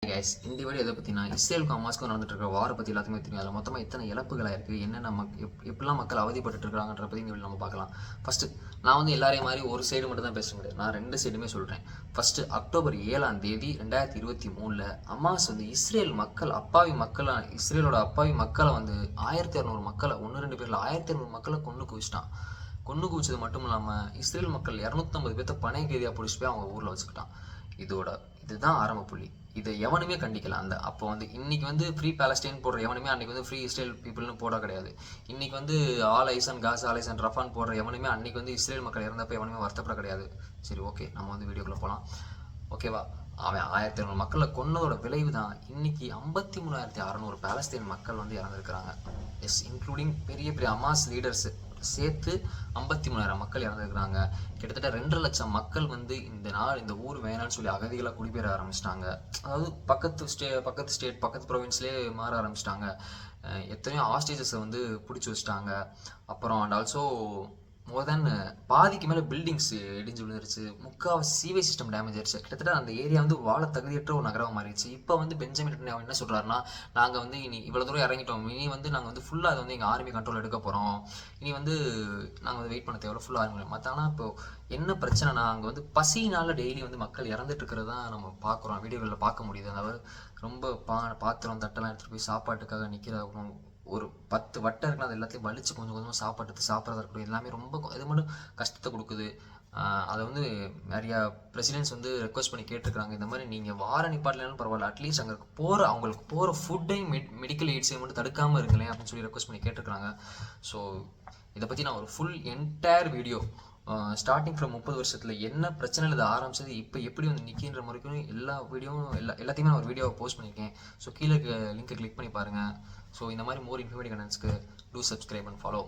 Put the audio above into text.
Guys, இந்த video எதை பற்றினா இஸ்ரேலுக்கும் ஹமாஸ்க்கும் நடந்துட்டு இருக்கிற வாரை பற்றி எல்லாத்துக்குமே தெரியும். அதில் மொத்தமாக எத்தனை இழப்புகளாக இருக்குது, என்னென்ன எப்படிலாம் மக்கள் அவதிப்பட்டு இருக்காங்கன்ற பற்றி இந்த வீடியோ நம்ம பார்க்கலாம். ஃபஸ்ட்டு நான் வந்து எல்லாரையும் மாதிரி ஒரு சைடு மட்டும் தான் பேச முடியாது, நான் ரெண்டு சைடுமே சொல்கிறேன். ஃபஸ்ட்டு அக்டோபர் 7ஆம் தேதி 2023 ஹமாஸ் வந்து இஸ்ரேல் மக்கள் இஸ்ரேலோட அப்பாவி மக்களை வந்து 1600 மக்களை 1-2 பேரில் 1600 மக்களை கொண்டு குவிச்சிட்டான். கொண்டு குவிச்சது மட்டும் இல்லாமல் இஸ்ரேல் மக்கள் 250 பேர்த்த பனை கைதியாக பிடிச்சி போய் அவங்க ஊரில் வச்சுக்கிட்டான். இதுதான் ஆரம்ப புள்ளி. இதை எவனுமே கண்டிக்கல. அப்போ வந்து இன்னைக்கு வந்து ஃப்ரீ பாலஸ்டைன் போடுற எவனுமே அன்னைக்கு வந்து ஃப்ரீ இஸ்ரேல் பீப்புள்னு போட கிடையாது. இன்னைக்கு வந்து ஆல் ஐசன் காசா ஆல் ஐசன் ரஃபான் போடுற எவனுமே அன்னைக்கு வந்து இஸ்ரேல் மக்கள் இறந்தப்போ எவனுமே வருத்தப்பட கிடையாது. சரி, ஓகே, நம்ம வந்து வீடியோக்குள்ள போகலாம். ஓகேவா? அவன் 1600 மக்களை கொன்னதோட விளைவு தான் இன்னைக்கு 53,600 பாலஸ்தீன் மக்கள் வந்து இறந்துருக்கிறாங்க. எஸ், இன்க்ளூடிங் பெரிய பெரிய ஹமாஸ் லீடர்ஸ் சேர்த்து 53,000 மக்கள் இறந்துருக்குறாங்க. கிட்டத்தட்ட 2 லட்சம் மக்கள் வந்து இந்த ஊர் வேணான்னு சொல்லி அகதிகளாக குடிபெயர ஆரம்பிச்சிட்டாங்க. அதாவது பக்கத்து ஸ்டேட் பக்கத்து ப்ரொவின்ஸ்லேயே மாற ஆரம்பிச்சிட்டாங்க. எத்தனையோ ஹாஸ்டேஜஸை வந்து பிடிச்சி வச்சுட்டாங்க. அப்புறம் அண்ட் ஆல்சோ மோர் தென் பாதிக்கு மேலே பில்டிங்ஸ் இடிஞ்சு விழுந்துருச்சு. முக்கால்வாசி சீவேஜ் சிஸ்டம் டேமேஜ் ஆயிடுச்சு. கிட்டத்தட்ட அந்த ஏரியா வந்து வாழ தகுதியற்ற ஒரு நகரமாக மாறிடுச்சு. இப்போ வந்து பெஞ்சமின் நெட்டன்யாஹூ என்ன சொல்கிறாருன்னா, நாங்கள் வந்து இனி இவ்வளோ தூரம் இறங்கிட்டோம், இனி வந்து நாங்கள் வந்து ஃபுல்லாக அதை வந்து எங்கள் ஆர்மி கண்ட்ரோல் எடுக்க போகிறோம், இனி வந்து நாங்கள் வந்து வெயிட் பண்ண தேவையில்ல, ஃபுல்லாக ஆர்மி மற்ற. இப்போ என்ன பிரச்சனைனா, அங்கே வந்து பசினால் டெய்லி வந்து மக்கள் இறந்துட்டு இருக்கிறது தான் நம்ம பார்க்குறோம், வீடியோகளில் பார்க்க முடியுது. அதாவது ரொம்ப பாத்திரம் தட்டெல்லாம் எடுத்துகிட்டு போய் சாப்பாட்டுக்காக நிற்கிறவங்க ஒரு 10 வட்டை இருக்குன்னா அது எல்லாத்தையும் வலிச்சு கொஞ்சம் கொஞ்சமாக சாப்பிட்றதா இருக்கட்டும், எல்லாமே ரொம்ப இது மட்டும் கஷ்டத்தை கொடுக்குது. அதை வந்து நிறையா பிரசிடென்ட்ஸ் வந்து ரெக்வஸ்ட் பண்ணி கேட்டிருக்காங்க, இந்த மாதிரி நீங்கள் வார நிப்பாட்டலனாலும் பரவாயில்ல, அட்லீஸ்ட் அங்கே அவங்களுக்கு போகிற ஃபுட்டையும் மெடிக்கல் எய்ட்ஸையும் மட்டும் தடுக்காமல் இருங்களேன் அப்படின்னு சொல்லி ரெக்வஸ்ட் பண்ணி கேட்டிருக்காங்க. ஸோ இதை பற்றி நான் ஒரு full entire video starting from 30 வருஷத்தில் என்ன பிரச்சனை இது ஆரம்பிச்சது, இப்போ எப்படி வந்து நிற்கின்ற முறைக்கும் எல்லா வீடியோவும் எல்லாத்தையுமே நான் ஒரு வீடியோவை போஸ்ட் பண்ணியிருக்கேன். ஸோ கீழே லிங்கை கிளிக் பண்ணி பாருங்கள். ஸோ இந்த மாதிரி மோர் இன்ஃபர்மேட்டிவ் கண்டென்ட்ஸ்க்கு டூ சப்ஸ்கிரைப் அண்ட் ஃபாலோ.